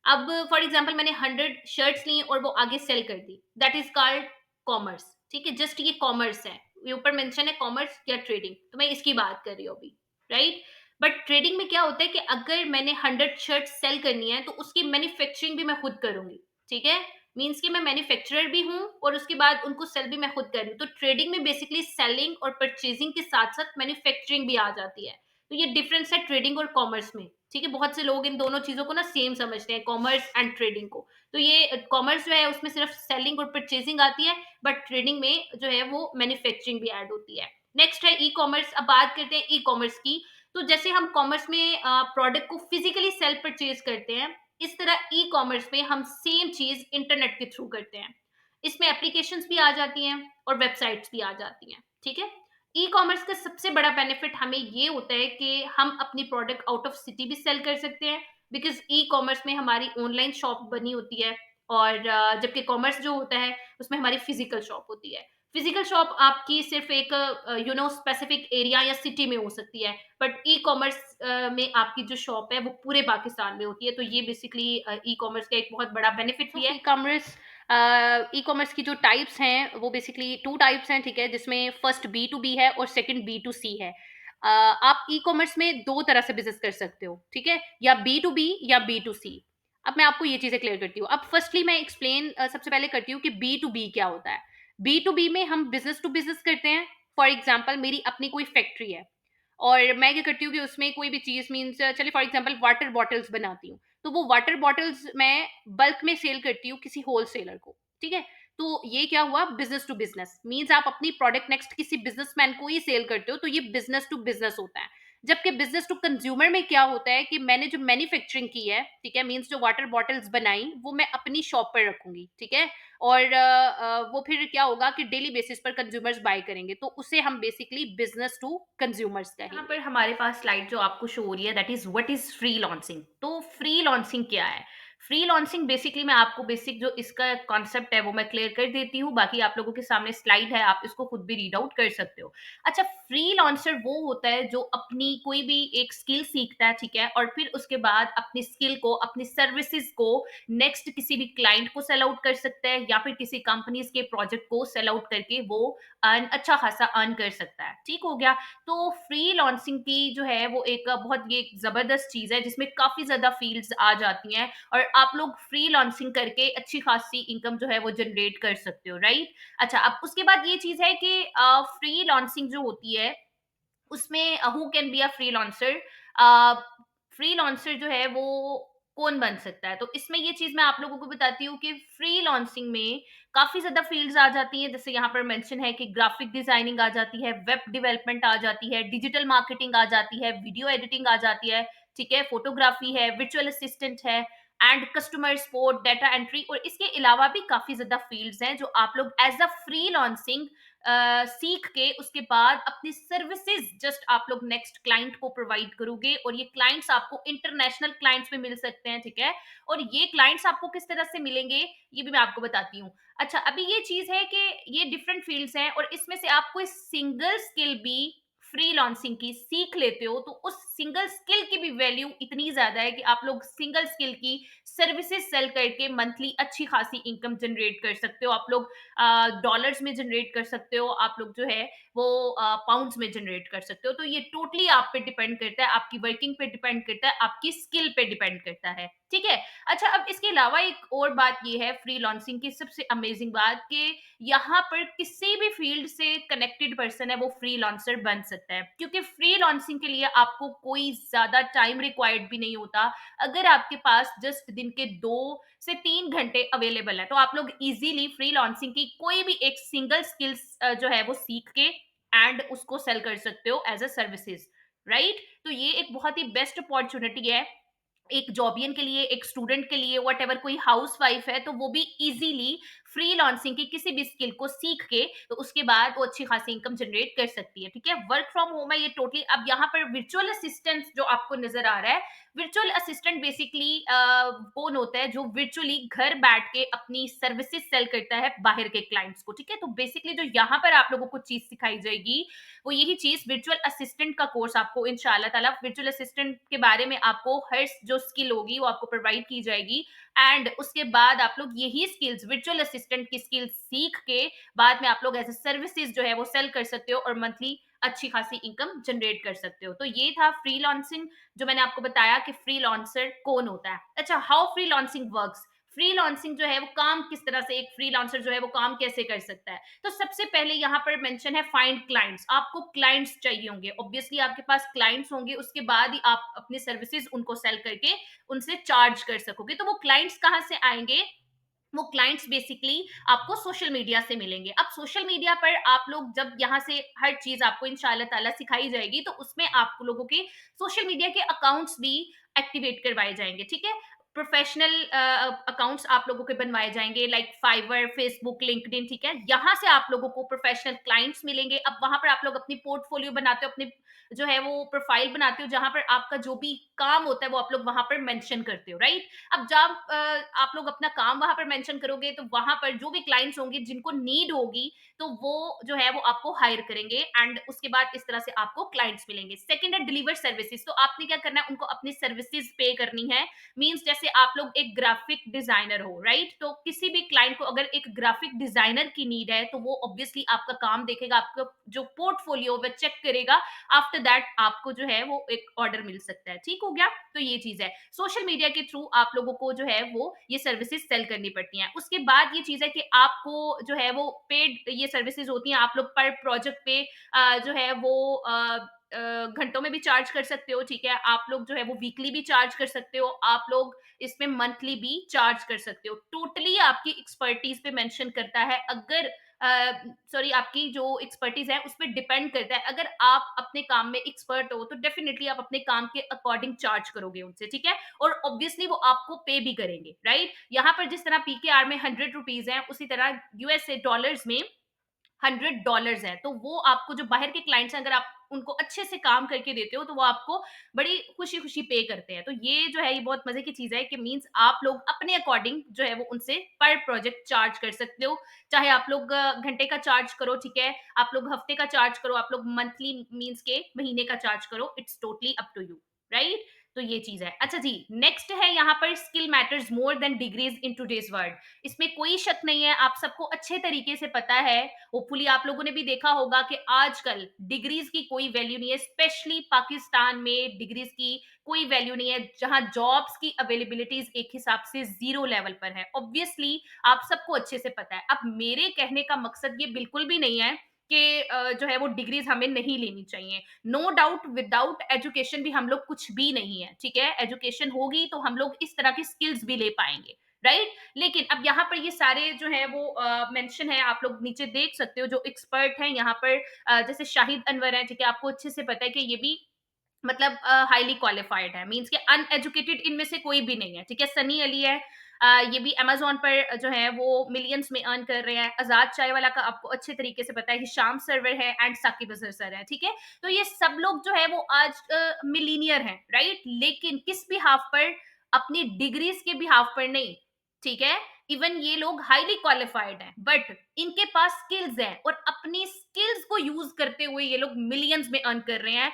अब फॉर एग्जांपल मैंने 100 शर्ट्स ली और वो आगे सेल कर दी, दैट इज कॉल्ड कॉमर्स, ठीक है? जस्ट ये कॉमर्स है, ये ऊपर मेंशन है कॉमर्स या ट्रेडिंग, तो मैं इसकी बात कर रही हूँ अभी, राइट? बट ट्रेडिंग में क्या होता है कि अगर मैंने 100 शर्ट सेल करनी है तो उसकी मैन्युफैक्चरिंग भी मैं खुद करूंगी, ठीक है? मीन्स कि मैं मैन्युफैक्चरर भी हूँ और उसके बाद उनको सेल भी मैं खुद कर रही हूँ। तो ट्रेडिंग में बेसिकली सेलिंग और परचेजिंग के साथ साथ मैन्युफैक्चरिंग भी आ जाती है। तो ये डिफरेंस है ट्रेडिंग और कॉमर्स में, ठीक है? बहुत से लोग इन दोनों चीज़ों को ना सेम समझते हैं, कॉमर्स एंड ट्रेडिंग को। तो ये कॉमर्स जो है उसमें सिर्फ सेलिंग और परचेजिंग आती है, बट ट्रेडिंग में जो है वो मैन्युफैक्चरिंग भी ऐड होती है। नेक्स्ट है ई-कॉमर्स। अब बात करते हैं ई-कॉमर्स की। तो जैसे हम कॉमर्स में प्रोडक्ट को फिजिकली सेल परचेज करते हैं, इस तरह ई-कॉमर्स में हम सेम चीज़ इंटरनेट के थ्रू करते हैं। इसमें एप्लीकेशंस भी आ जाती हैं और वेबसाइट्स भी आ जाती हैं, ठीक है? ई-कॉमर्स का सबसे बड़ा बेनिफिट हमें ये होता है कि हम अपनी प्रोडक्ट आउट ऑफ सिटी भी सेल कर सकते हैं, बिकॉज़ ई-कॉमर्स में हमारी ऑनलाइन शॉप बनी होती है और जबकि कॉमर्स जो होता है उसमें हमारी फिजिकल शॉप होती है। फिजिकल शॉप आपकी सिर्फ़ एक स्पेसिफिक एरिया या सिटी में हो सकती है, बट ई-कॉमर्स में आपकी जो शॉप है वो पूरे पाकिस्तान में होती है, तो ये बेसिकली ई-कॉमर्स का एक बहुत बड़ा बेनिफिट भी है। ई-कॉमर्स ई-कॉमर्स की जो टाइप्स हैं वो बेसिकली 2 टाइप्स हैं, ठीक है? जिसमें फर्स्ट बी टू बी है और सेकंड बी टू सी है। आप ई-कॉमर्स में 2 तरह से बिज़नेस कर सकते हो, ठीक है? या बी टू बी या बी टू सी। अब मैं आपको ये चीज़ें क्लियर करती हूँ। अब फर्स्टली मैं एक्सप्लेन सबसे पहले करती हूँ कि बी टू बी क्या होता है। बी टू बी में हम बिज़नेस टू बिज़नेस करते हैं। फॉर एग्ज़ाम्पल मेरी अपनी कोई फैक्ट्री है और मैं क्या करती हूँ कि उसमें कोई भी चीज़ मीन्स चलिए फॉर एग्ज़ाम्पल वाटर बॉटल्स बनाती हूँ। तो वो वाटर बॉटल्स मैं बल्क में सेल करती हूँ किसी होलसेलर को, ठीक है? तो ये क्या हुआ बिज़नेस टू बिज़नेस मीन्स आप अपनी प्रोडक्ट नेक्स्ट किसी बिज़नेसमैन को ही सेल करते हो, तो ये बिज़नेस टू बिज़नेस होता है। जबकि बिज़नेस टू कंज्यूमर में क्या होता है कि मैंने जो मैन्युफैक्चरिंग की है, ठीक है? मीन्स जो वाटर बॉटल्स बनाई, वो मैं अपनी शॉप पर रखूँगी, ठीक है? और वो फिर क्या होगा कि डेली बेसिस पर कंज्यूमर्स बाय करेंगे, तो उसे हम बेसिकली बिज़नेस टू कंज्यूमर्स कहेंगे। यहाँ पर हमारे पास स्लाइड जो आपको शो हो रही है that is what is freelancing. तो फ्रीलांसिंग क्या है? फ्रीलांसिंग बेसिकली मैं आपको बेसिक जो इसका कॉन्सेप्ट है वो मैं क्लियर कर देती हूँ, बाकी आप लोगों के सामने स्लाइड है, आप इसको खुद भी रीड आउट कर सकते हो। अच्छा, फ्रीलांसर वो होता है जो अपनी कोई भी एक स्किल सीखता है, ठीक है? और फिर उसके बाद अपनी स्किल को, अपनी सर्विसेज़ को नेक्स्ट किसी भी क्लाइंट को सेल आउट कर सकता है या फिर किसी कंपनीज़ के प्रोजेक्ट को सेल आउट करके वो अच्छा खासा अर्न कर सकता है। ठीक हो गया? तो फ्रीलांसिंग की जो है वो एक बहुत ये ज़बरदस्त चीज़ है जिसमें काफ़ी ज़्यादा फ़ील्ड्स आ जाती हैं और आप लोग फ्रीलांसिंग करके अच्छी खासी इनकम जो है वो जनरेट कर सकते हो, राइट? अच्छा, अब उसके बाद ये चीज़ है कि फ्रीलांसिंग जो होती है उसमें हू can be a freelancer. A, freelancer जो है वो कौन बन सकता है? तो इसमें ये चीज़ मैं आप लोगों को बताती हूँ कि फ्रीलांसिंग में काफ़ी ज़्यादा फ़ील्ड्स आ जाती हैं, जैसे यहाँ पर मेंशन है कि ग्राफ़िक डिज़ाइनिंग आ जाती है, वेब डेवलपमेंट आ जाती है, डिजिटल मार्केटिंग आ जाती है, वीडियो एडिटिंग आ जाती है, ठीक है? फ़ोटोग्राफ़ी है, वर्चुअल असिस्टेंट है and customer support, data entry और इसके अलावा भी काफ़ी ज़्यादा फ़ील्ड्स हैं जो आप लोग एज़ अ फ्रीलांसिंग सीख के उसके बाद अपनी सर्विसेज जस्ट आप लोग नेक्स्ट क्लाइंट को प्रोवाइड करोगे और ये क्लाइंट्स आपको इंटरनेशनल क्लाइंट्स भी मिल सकते हैं, ठीक है? और ये क्लाइंट्स आपको किस तरह से मिलेंगे ये भी मैं आपको बताती हूँ। अच्छा, अभी ये चीज है कि ये डिफरेंट फील्ड्स हैं और इसमें से आप कोई सिंगल स्किल भी फ्रीलांसिंग की सीख लेते हो तो उस सिंगल स्किल की भी वैल्यू इतनी ज़्यादा है कि आप लोग सिंगल स्किल की सर्विसेज़ सेल करके मंथली अच्छी खासी इनकम जनरेट कर सकते हो। आप लोग डॉलर्स में जनरेट कर सकते हो, आप लोग जो है वो पाउंड्स में जनरेट कर सकते हो। तो ये टोटली आप पे डिपेंड करता है, आपकी वर्किंग पे डिपेंड करता है, आपकी स्किल पे डिपेंड करता है, ठीक है? अच्छा, अब इसके अलावा एक और बात ये है फ्रीलांसिंग की सबसे अमेजिंग बात कि यहाँ पर किसी भी फील्ड से कनेक्टेड पर्सन है वो फ्रीलांसर बन सकता है, क्योंकि फ्रीलांसिंग के लिए आपको कोई ज़्यादा टाइम रिक्वायर्ड भी नहीं होता। अगर आपके पास जस्ट दिन के 2 से 3 घंटे अवेलेबल है, तो आप लोग इज़िली फ्रीलांसिंग की कोई भी एक सिंगल स्किल्स जो है वो सीख के एंड उसको सेल कर सकते हो एज़ अ सर्विसेज़, राइट? तो ये एक बहुत ही बेस्ट अपॉर्च्युनिटी है एक जॉबियन के लिए, एक स्टूडेंट के लिए, व्हाटएवर कोई हाउसवाइफ है, तो वो भी इज़िली फ्रीलांसिंग की किसी भी स्किल को सीख के, तो उसके बाद वो अच्छी खासी इनकम जनरेट कर सकती है, ठीक है? वर्क फ्रॉम होम है ये टोटली। अब यहाँ पर वर्चुअल असिस्टेंट जो आपको नज़र आ रहा है, वर्चुअल असिस्टेंट बेसिकली कौन होता है जो वर्चुअली घर बैठ के अपनी सर्विसेज़ सेल करता है बाहर के क्लाइंट्स को, ठीक है? तो बेसिकली जो यहाँ पर आप लोगों को चीज़ सिखाई जाएगी, वो यही चीज़ वर्चुअल असिस्टेंट का कोर्स आपको इंशाल्लाह ताला वर्चुअल असिस्टेंट के बारे में आपको हर जो स्किल होगी वो आपको प्रोवाइड की जाएगी एंड उसके बाद आप लोग यही स्किल्स वर्चुअल असिस्टेंट की स्किल्स सीख के बाद में आप लोग एज़ अ सर्विसेज़ जो है वो सेल कर सकते हो और मंथली अच्छी खासी इनकम जनरेट कर सकते हो। तो ये था फ्रीलांसिंग जो मैंने आपको बताया कि फ्रीलांसर कौन होता है। अच्छा, हाउ फ्रीलांसिंग वर्क्स, फ्रीलांसिंग जो है वो काम किस तरह से एक फ्रीलांसर जो है वो काम कैसे कर सकता है। तो सबसे पहले यहाँ पर मेंशन है फाइंड क्लाइंट्स। आपको क्लाइंट्स चाहिए होंगे, ऑब्वियसली आपके पास क्लाइंट्स होंगे, उसके बाद ही आप अपने सर्विसेज उनको सेल करके उनसे चार्ज कर सकोगे। तो वो क्लाइंट्स कहाँ से आएंगे? वो क्लाइंट्स बेसिकली आपको सोशल मीडिया से मिलेंगे। अब सोशल मीडिया पर आप लोग जब यहाँ से हर चीज आपको इंशाल्लाह ताला सिखाई जाएगी, तो उसमें आप लोगों के सोशल मीडिया के अकाउंट्स भी एक्टिवेट करवाए जाएंगे, ठीक है? प्रोफेशनल अकाउंट्स आप लोगों के बनवाए जाएंगे लाइक फाइवर, फेसबुक, लिंक्डइन, ठीक है? यहाँ से आप लोगों को प्रोफेशनल क्लाइंट्स मिलेंगे। अब वहां पर आप लोग अपनी पोर्टफोलियो बनाते हो, अपने जो है वो प्रोफाइल बनाते हो, जहां पर आपका जो भी काम होता है वो आप लोग वहां पर मेंशन करते हो, राइट? अब जब आप लोग अपना काम वहां पर मेंशन करोगे, तो वहां पर जो भी क्लाइंट्स होंगे जिनको नीड होगी, तो वो जो है वो आपको हायर करेंगे एंड उसके बाद इस तरह से आपको क्लाइंट्स मिलेंगे। सेकंड है डिलीवर सर्विसेज। तो आपने क्या करना है, उनको अपनी सर्विसेज पे करनी है। मींस जैसे आप लोग एक ग्राफिक डिजाइनर हो, राइट? तो किसी भी क्लाइंट को अगर एक ग्राफिक डिजाइनर की नीड है, तो वो ऑब्वियसली आपका काम देखेगा, आपका जो पोर्टफोलियो वो चेक करेगा। आफ्टर दैट आपको जो है वो एक ऑर्डर मिल सकता है। ठीक हो गया? तो ये चीज है, सोशल मीडिया के थ्रू आप लोगों को जो है वो ये सर्विसेज सेल करनी पड़ती हैं। उसके बाद ये चीज है कि आपको जो है वो पेड ये सर्विसेज होती हैं। आप लोग पर प्रोजेक्ट पे जो है वो घंटों में भी चार्ज कर सकते हो, ठीक है? आप लोग जो है वो वीकली भी चार्ज कर सकते हो, आप लोग इसमें मंथली भी चार्ज कर सकते हो। टोटली आपकी एक्सपर्टीज पे मेंशन करता है। अगर सॉरी, आपकी जो एक्सपर्टीज है उस पर डिपेंड करता है। अगर आप अपने काम में एक्सपर्ट हो, तो डेफिनेटली आप अपने काम के अकॉर्डिंग चार्ज करोगे उनसे, ठीक है? और ऑब्वियसली वो आपको पे भी करेंगे, राइट? यहाँ पर जिस तरह पीकेआर में 100 रुपीज है, उसी तरह यूएसए डॉलर्स में $100 है। तो वो आपको जो बाहर के क्लाइंट्स हैं, अगर आप उनको अच्छे से काम करके देते हो, तो वो आपको बड़ी खुशी-खुशी पे करते हैं। तो ये जो है ये बहुत मज़े की चीज़ है कि मीन्स आप लोग अपने अकॉर्डिंग जो है वो उनसे पर प्रोजेक्ट चार्ज कर सकते हो। चाहे आप लोग घंटे का चार्ज करो, ठीक है? आप लोग हफ्ते का चार्ज करो, आप लोग मंथली मीन्स के महीने का चार्ज करो, it's totally up to you, right? तो ये चीज़ है। अच्छा जी, नेक्स्ट है यहाँ पर skill matters more than degrees in today's world. इसमें कोई शक नहीं है, आप सबको अच्छे तरीके से पता है। होपफुली आप लोगों ने भी देखा होगा कि आजकल डिग्रीज की कोई वैल्यू नहीं है, स्पेशली पाकिस्तान में डिग्रीज की कोई वैल्यू नहीं है, जहां जॉब्स की अवेलेबिलिटीज एक हिसाब से जीरो लेवल पर है। ऑब्वियसली आप सबको अच्छे से पता है। अब मेरे कहने का मकसद ये बिल्कुल भी नहीं है कि जो है वो डिग्रीज हमें नहीं लेनी चाहिए। नो डाउट विदाउट एजुकेशन भी हम लोग कुछ भी नहीं है, ठीक है? एजुकेशन होगी तो हम लोग इस तरह की स्किल्स भी ले पाएंगे, राइट? लेकिन अब यहाँ पर ये सारे जो है वो मेंशन है, आप लोग नीचे देख सकते हो जो एक्सपर्ट हैं यहाँ पर। जैसे शाहिद अनवर है, ठीक है? आपको अच्छे से पता है कि ये भी मतलब हाईली क्वालिफाइड है, मीन्स के अनएजुकेटेड इनमें से कोई भी नहीं है, ठीक है? सनी अली है, ये भी अमेज़न पर जो है वो मिलियंस में अर्न कर रहे हैं। आज़ाद चाय वाला का आपको अच्छे तरीके से पता है, हिशाम सर्वर है एंड साकिब अज़हर सर है, ठीक है? तो ये सब लोग जो है वो आज मिलीनियर हैं, राइट? लेकिन किस बिहाफ पर? अपनी डिग्रीज़ के बिहाफ पर नहीं, ठीक है? इवन ये लोग हाईली क्वालिफाइड हैं, बट इनके पास स्किल्स हैं और अपनी स्किल्स को यूज़ करते हुए ये लोग मिलियंस में अर्न कर रहे हैं।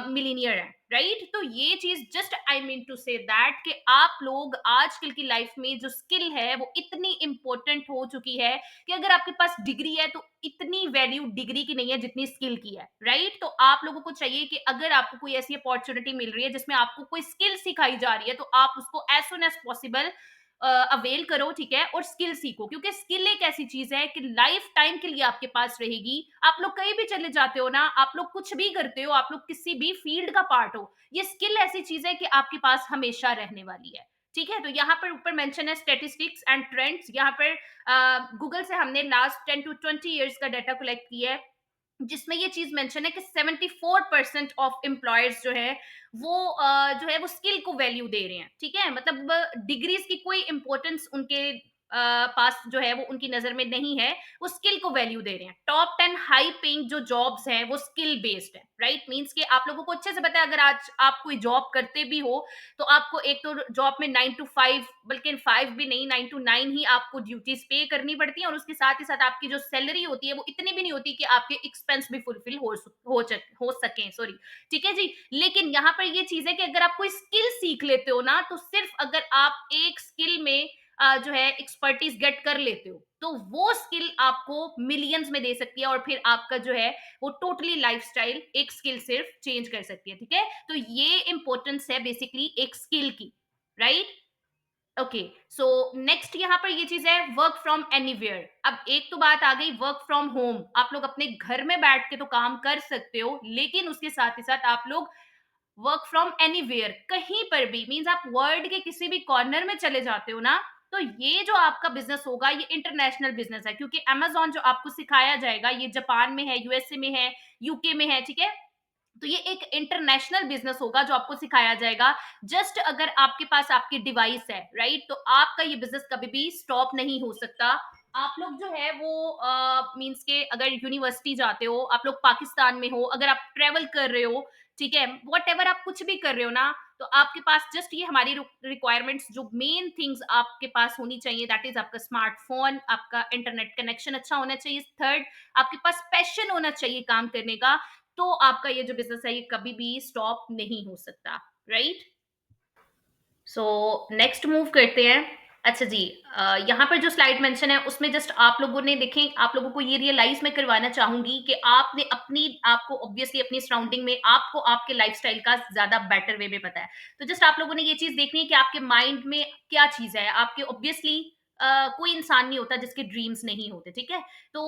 मिलीनियर है, राइट? तो ये चीज just I mean to say that कि आप लोग आजकल की लाइफ में जो स्किल है वो इतनी इंपॉर्टेंट हो चुकी है कि अगर आपके पास डिग्री है तो इतनी वैल्यू डिग्री की नहीं है जितनी स्किल की है, राइट? तो आप लोगों को चाहिए कि अगर आपको कोई ऐसी अपॉर्चुनिटी मिल रही है जिसमें आपको कोई स्किल सिखाई जा रही है तो आप उसको as soon as possible avail करो, ठीक है? और स्किल सीखो, क्योंकि स्किल एक ऐसी चीज है कि लाइफ टाइम के लिए आपके पास रहेगी। आप लोग कहीं भी चले जाते हो ना, आप लोग कुछ भी करते हो, आप लोग किसी भी फील्ड का पार्ट हो, ये स्किल ऐसी चीज है कि आपके पास हमेशा रहने वाली है, ठीक है? तो यहाँ पर ऊपर मेंशन है स्टैटिस्टिक्स एंड ट्रेंड्स। यहाँ पर गूगल से हमने लास्ट 10 to 20 ईयर्स का डाटा कलेक्ट किया है, जिसमें ये चीज मेंशन है कि 74% ऑफ एम्प्लॉयर्स जो है वो जो है वो स्किल को वैल्यू दे रहे हैं, ठीक है? मतलब डिग्रीज की कोई इंपॉर्टेंस उनके पास जो है वो उनकी नजर में नहीं है, वो स्किल को वैल्यू दे रहे हैं। टॉप 10 हाई पेइंग जो जॉब्स हैं वो स्किल बेस्ड है, राइट? मींस कि आप लोगों को अच्छे से पता है, अगर आज आप कोई जॉब करते भी हो तो आपको एक तो जॉब में 9 to 5, बल्कि 5 भी नहीं, 9 to 9 ही आपको ड्यूटीज पे करनी पड़ती है, और उसके साथ ही साथ आपकी जो सैलरी होती है वो इतनी भी नहीं होती कि आपके एक्सपेंस भी फुलफिल हो सके, सॉरी, ठीक है जी? लेकिन यहाँ पर ये चीज है कि अगर आप कोई स्किल सीख लेते हो ना, तो सिर्फ अगर आप एक स्किल में जो है एक्सपर्टीज गेट कर लेते हो तो वो स्किल आपको मिलियंस में दे सकती है, और फिर आपका जो है वो टोटली लाइफस्टाइल एक स्किल सिर्फ चेंज कर सकती है, ठीक है? तो ये इंपॉर्टेंस है बेसिकली एक स्किल की, राइट? ओके, सो नेक्स्ट यहाँ पर ये चीज है वर्क फ्रॉम एनीवेयर। अब एक तो बात आ गई वर्क फ्रॉम होम, आप लोग अपने घर में बैठ के तो काम कर सकते हो, लेकिन उसके साथ ही साथ आप लोग वर्क फ्रॉम एनीवेयर कहीं पर भी, मीन्स आप वर्ल्ड के किसी भी कॉर्नर में चले जाते हो ना, तो ये जो आपका बिजनेस होगा ये इंटरनेशनल बिजनेस है, क्योंकि अमेजोन जो आपको सिखाया जाएगा ये जापान में है, यूएसए में है, यूके में है, ठीक है? तो ये एक इंटरनेशनल बिजनेस होगा जो आपको सिखाया जाएगा। जस्ट अगर आपके पास आपकी डिवाइस है, राइट, तो आपका ये बिजनेस कभी भी स्टॉप नहीं हो सकता। आप लोग जो है वो मींस के अगर यूनिवर्सिटी जाते हो, आप लोग पाकिस्तान में हो, अगर आप ट्रेवल कर रहे हो, ठीक है, वट एवर आप कुछ भी कर रहे हो ना, तो आपके पास जस्ट ये हमारी रिक्वायरमेंट्स जो मेन थिंग्स आपके पास होनी चाहिए, दैट इज आपका स्मार्टफोन, आपका इंटरनेट कनेक्शन अच्छा होना चाहिए, थर्ड आपके पास पैशन होना चाहिए काम करने का, तो आपका ये जो बिज़नेस है ये कभी भी स्टॉप नहीं हो सकता, राइट? सो नेक्स्ट मूव करते हैं। अच्छा जी, यहाँ पर जो स्लाइड मेंशन है उसमें जस्ट आप लोगों ने देखें, आप लोगों को ये रियलाइज मैं करवाना चाहूंगी कि आपने अपनी आपको ऑब्वियसली अपनी सराउंडिंग में आपको आपके लाइफस्टाइल का ज्यादा बेटर वे में पता है। तो जस्ट आप लोगों ने ये चीज देखनी है कि आपके माइंड में क्या चीज है, आपके ऑब्वियसली कोई इंसान नहीं होता जिसके ड्रीम्स नहीं होते, ठीक है? तो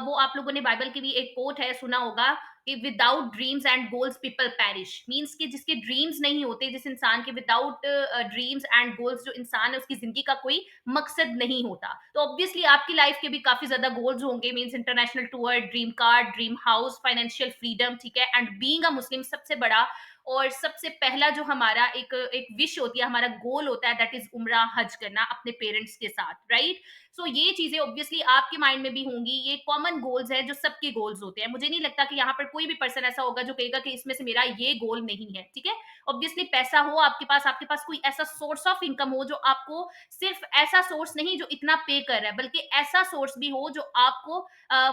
वो आप लोगों ने बाइबल की भी एक कोट है सुना होगा कि without dreams and goals people parish, means कि जिसके ड्रीम्स नहीं होते, जिस इंसान के विदाउट ड्रीम्स एंड गोल्स, जो इंसान है उसकी जिंदगी का कोई मकसद नहीं होता। तो ऑब्वियसली आपकी लाइफ के भी काफी ज्यादा गोल्स होंगे, means international tour, dream car, dream house, financial freedom, ठीक है? एंड बीइंग अ मुस्लिम सबसे बड़ा और सबसे पहला जो हमारा एक एक विश होती है, हमारा गोल होता है, दैट इज उम्रा हज करना अपने पेरेंट्स के साथ, राइट? सो ये चीजें ऑब्वियसली आपके माइंड में भी होंगी, ये कॉमन गोल्स है जो सबके गोल्स होते हैं। मुझे नहीं लगता कि यहाँ पर कोई भी पर्सन ऐसा होगा जो कहेगा कि इसमें से मेरा ये गोल नहीं है, ठीक है? ऑब्वियसली पैसा हो आपके पास कोई ऐसा सोर्स ऑफ इनकम हो जो आपको सिर्फ ऐसा सोर्स नहीं जो इतना पे कर रहा है, बल्कि ऐसा सोर्स भी हो जो आपको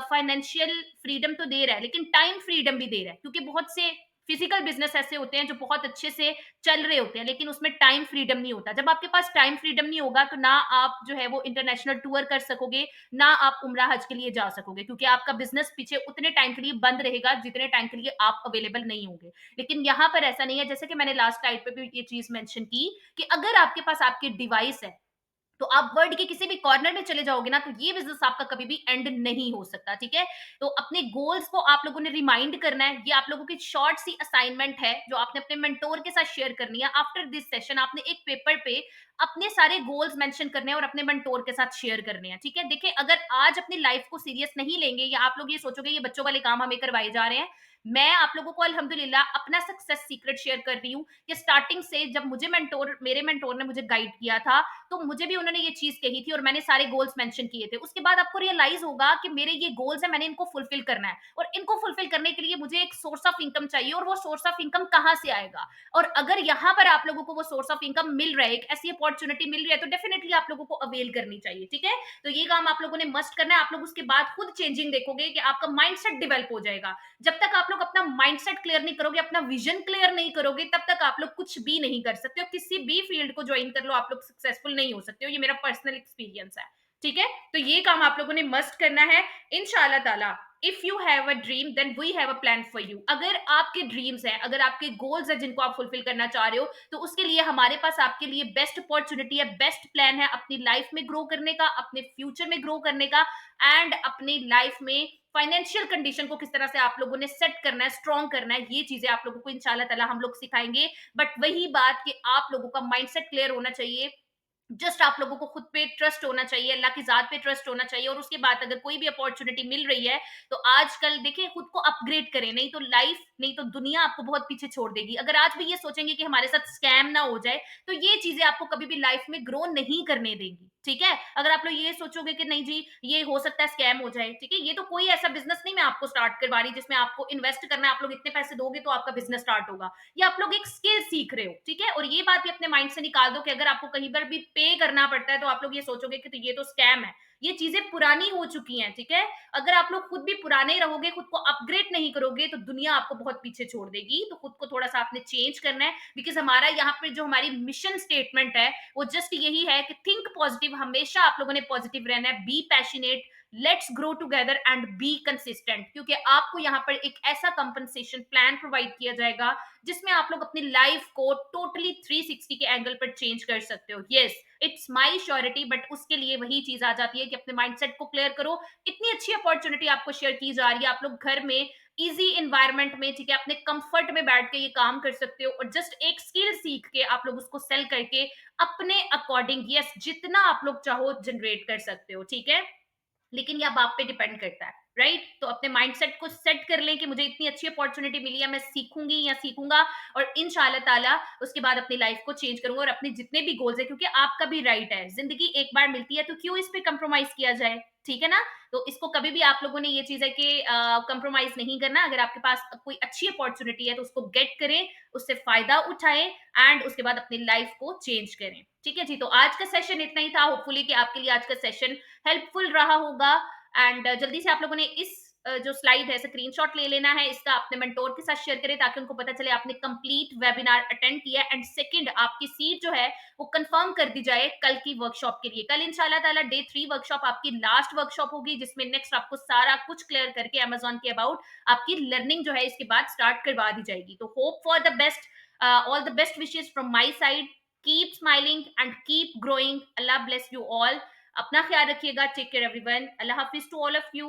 फाइनेंशियल फ्रीडम तो दे रहा है लेकिन टाइम फ्रीडम भी दे रहा है, क्योंकि बहुत से फिजिकल बिजनेस ऐसे होते हैं जो बहुत अच्छे से चल रहे होते हैं लेकिन उसमें टाइम फ्रीडम नहीं होता। जब आपके पास टाइम फ्रीडम नहीं होगा तो ना आप जो है वो इंटरनेशनल टूर कर सकोगे, ना आप उम्रा हज के लिए जा सकोगे, क्योंकि आपका बिजनेस पीछे उतने टाइम के लिए बंद रहेगा जितने टाइम के लिए आप अवेलेबल नहीं होंगे। लेकिन यहाँ पर ऐसा नहीं है, जैसे कि मैंने लास्ट टाइम पे भी ये चीज मेंशन की कि अगर आपके पास आपकी डिवाइस है तो आप वर्ल्ड के किसी भी कॉर्नर में चले जाओगे ना, तो ये बिजनेस आपका कभी भी एंड नहीं हो सकता, ठीक है? तो अपने गोल्स को आप लोगों ने रिमाइंड करना है। ये आप लोगों की शॉर्ट सी असाइनमेंट है जो आपने अपने मेंटोर के साथ शेयर करनी है। आफ्टर दिस सेशन आपने एक पेपर पे अपने सारे गोल्स मेंशन करने हैं और अपने मेंटोर के साथ शेयर करने हैं, ठीक है? देखिए, अगर आज अपनी लाइफ को सीरियस नहीं लेंगे या आप लोग ये सोचोगे ये बच्चों वाले काम हमें करवाए जा रहे हैं, मैं आप लोगों को अल्हम्दुलिल्लाह अपना सक्सेस सीक्रेट शेयर कर रही हूँ कि स्टार्टिंग से जब मेरे मेंटोर ने मुझे गाइड किया था, तो मुझे भी उन्होंने ये चीज कही थी और मैंने सारे गोल्स मेंशन किए थे। उसके बाद आपको रियलाइज होगा कि मेरे ये गोल्स हैं, मैंने इनको फुलफिल करना है, और इनको फुलफिल करने के लिए मुझे एक सोर्स ऑफ इनकम चाहिए, और वो सोर्स ऑफ इनकम कहाँ से आएगा? और अगर यहाँ पर आप लोगों को वो सोर्स ऑफ इनकम मिल रहा है, एक ऐसी अपॉर्चुनिटी मिल रही है, तो डेफिनेटली आप लोगों को अवेल करनी चाहिए, ठीक है? तो ये काम आप लोगों ने मस्ट करना है। आप लोग उसके बाद खुद चेंजिंग देखोगे कि आपका माइंडसेट डेवलप हो जाएगा। जब तक आप लोग लोग अपना माइंडसेट क्लियर नहीं करोगे, अपना विजन क्लियर नहीं करोगे, तब तक आप लोग कुछ भी नहीं कर सकते हो। किसी भी फील्ड को ज्वाइन कर लो, आप लोग सक्सेसफुल नहीं हो सकते हो। ये मेरा पर्सनल एक्सपीरियंस है। ठीक है? तो ये काम आप लोगों ने मस्ट करना है। इंशाल्लाह ताला, if you have a dream then we have a plan for you. अगर आपके ड्रीम्स हैं, अगर आपके गोल्स हैं जिनको आप फुलफिल करना चाह रहे हो, तो उसके लिए हमारे पास आपके लिए बेस्ट अपॉर्चुनिटी है, बेस्ट प्लान है अपनी लाइफ में ग्रो करने का, अपने फ्यूचर में ग्रो करने का, एंड अपनी लाइफ में फाइनेंशियल कंडीशन को किस तरह से आप लोगों ने सेट करना है, स्ट्रॉन्ग करना है, ये चीजें आप लोगों को इंशाल्लाह ताला हम लोग सिखाएंगे। बट वही बात कि आप लोगों का माइंडसेट क्लियर होना चाहिए। जस्ट आप लोगों को खुद पे ट्रस्ट होना चाहिए, अल्लाह की ज़ात पे ट्रस्ट होना चाहिए, और उसके बाद अगर कोई भी अपॉर्चुनिटी मिल रही है, तो आजकल देखिए खुद को अपग्रेड करें, नहीं तो लाइफ, नहीं तो दुनिया आपको बहुत पीछे छोड़ देगी। अगर आज भी ये सोचेंगे कि हमारे साथ स्कैम ना हो जाए, तो ये चीज़ें आपको कभी भी लाइफ में ग्रो नहीं करने देंगी, ठीक है? अगर आप लोग ये सोचोगे कि नहीं जी, ये हो सकता है स्कैम हो जाए, ठीक है? ये तो कोई ऐसा बिज़नेस नहीं मैं आपको स्टार्ट करवा रही जिसमें आपको इन्वेस्ट करना है, आप लोग इतने पैसे दोगे तो आपका बिज़नेस स्टार्ट होगा। या आप लोग एक स्किल सीख रहे हो, ठीक है? और ये बात भी अपने माइंड से निकाल दो कि अगर आपको कहीं पर भी पे करना पड़ता है, तो आप लोग ये सोचोगे कि तो ये तो स्कैम है। ये चीज़ें पुरानी हो चुकी हैं, ठीक है? अगर आप लोग खुद भी पुराने रहोगे, खुद को अपग्रेड नहीं करोगे, तो दुनिया आपको बहुत पीछे छोड़ देगी। तो खुद को थोड़ा-सा आपने चेंज करना है, बिकॉज़ हमारा यहाँ पे जो हमारी मिशन स्टेटमेंट है, वो जस्ट यही है कि थिंक पॉजिटिव, हमेशा आप लोगों ने पॉजिटिव रहना है, be passionate, let's grow together and be consistent. क्योंकि आपको यहाँ पर एक ऐसा कंपनसेशन प्लान प्रोवाइड किया जाएगा जिसमें आप लोग अपनी लाइफ को टोटली 360 के एंगल पर चेंज कर सकते हो। Yes, it's my surety, but उसके लिए वही चीज आ जाती है कि अपने माइंडसेट को क्लियर करो। इतनी अच्छी अपॉर्चुनिटी आपको शेयर की जा रही है, आप लोग घर में इजी इन्वायरमेंट में, ठीक है, अपने कंफर्ट में बैठ के ये काम कर सकते हो, और जस्ट एक स्किल सीख के आप लोग उसको सेल करके अपने अकॉर्डिंग, यस, जितना आप लोग चाहो जनरेट कर सकते हो, ठीक है? लेकिन ये अब आप पे डिपेंड करता है, राइट? तो अपने माइंडसेट को सेट कर लें कि मुझे इतनी अच्छी अपॉर्चुनिटी मिली है, मैं सीखूंगी या सीखूंगा, और इंशाल्लाह ताला उसके बाद अपनी लाइफ को चेंज करूंगा, और अपने जितने भी गोल्स है, क्योंकि आपका भी राइट है, जिंदगी एक बार मिलती है, तो क्यों इस पे कंप्रोमाइज किया जाए? ठीक है ना? तो इसको कभी भी आप लोगों ने, ये चीज है कि कंप्रोमाइज नहीं करना। अगर आपके पास कोई अच्छी अपॉर्चुनिटी है, तो उसको गेट करें, उससे फायदा उठाएं, एंड उसके बाद अपनी लाइफ को चेंज करें। ठीक है जी? तो आज का सेशन इतना ही था। होपफुली कि आपके लिए आज का सेशन हेल्पफुल रहा होगा, एंड जल्दी से आप लोगों ने इस जो स्लाइड है, स्क्रीनशॉट ले लेना है, इसका अपने मेंटोर के साथ शेयर करें, ताकि उनको पता चले आपने कंप्लीट वेबिनार अटेंड किया है। एंड सेकंड, आपकी सीट जो है वो कंफर्म कर दी जाए कल की वर्कशॉप के लिए। कल इंशाल्लाह ताला डे 3 वर्कशॉप आपकी लास्ट वर्कशॉप होगी, जिसमें नेक्स्ट आपको सारा कुछ क्लियर करके अमेज़न के अबाउट आपकी लर्निंग जो है इसके बाद स्टार्ट करवा दी जाएगी। तो hope for the best, all the best wishes from my side. Keep smiling and keep growing. अल्लाह ब्लेस यू ऑल। अपना ख्याल रखिएगा। Take care everyone. अल्लाह हाफिज टू ऑल ऑफ यू।